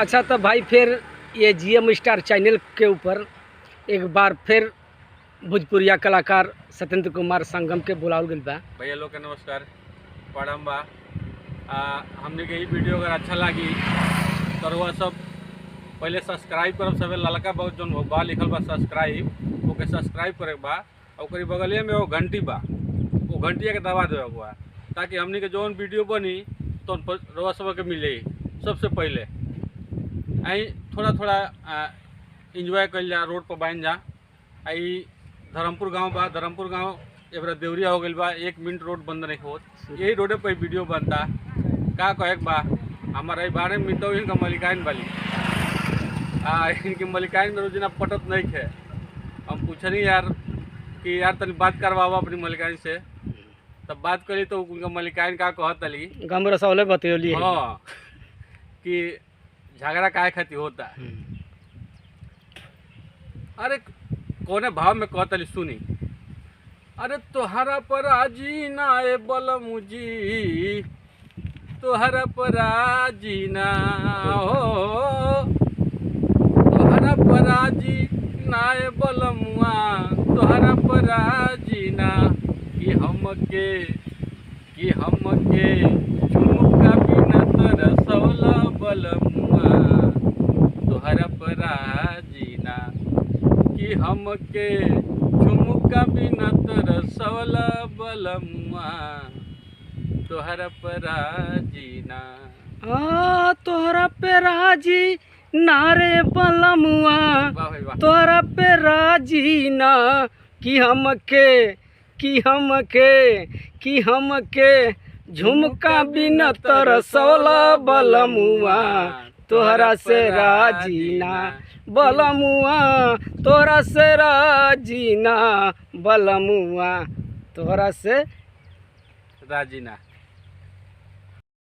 अच्छा तो भाई फिर ये जीएम स्टार चैनल के ऊपर एक बार फिर भोजपुरिया कलाकार सत्येंद्र कुमार संगम के बुलावल गइल बा। भैया लोग के नमस्कार प्रणाम बा। हमने के ई वीडियो अगर अच्छा लगी तो रउआ सब पहले सब्सक्राइब करब। सब ललका बहुत जौन बा लिखल बा सब्सक्राइब, ओके सब्सक्राइब करे बा। ओकरी बगलिए में वो घंटी बा, वो घंटिया के दबा देवे बा ताकि हमने के जौन वीडियो बनी तो रउआ सब के मिले सबसे पहले। आई थोड़ा थोड़ा इंजॉय कल जा, रोड पर बन जा। आई धर्मपुर गांव बा, धर्मपुर गांव एबरा देवरिया हो गई बा, 1 मिनट रोड बंद नहीं होत। यही रोडे पर वीडियो बनता का कहे बा। हमारे बारे में तो इनका मलिकाइन वाली इनकी मलिकाइन में रोजना पटत नहीं थे। हम पूछनी यार कि यार तनी बात करवावा अपनी मलिकाइन से, तब बात करी तो उनका मलिकाइन का कहत अली गमरा सौले बतौली हाँ कि झगड़ा काहे खातिर होता। अरे कोने भाव में कहत अली सुनी। अरे तोहरा पर आजी ना ए बलमुजी, तोहरा पर आजी ना हो, तोहरा पर आजी ना ए बलमुआ, तोहरा पर आजी ना कि हमके झुमका बिना तरसौला बलमुआ, तोहरा पर आजी ना कि हमके झुमका बिना तरसौला बलमुआ, तोहरा पर आजी ना। तोहरा पे राजी ना रे बलमुआ, तोहरा पे राजी ना कि हमके झुमका बिना तरसौला बलमुआ, तोहरा से राजी ना बलमुआ, तोहरा से राजी ना बलमुआ, तोहरा से राजी ना।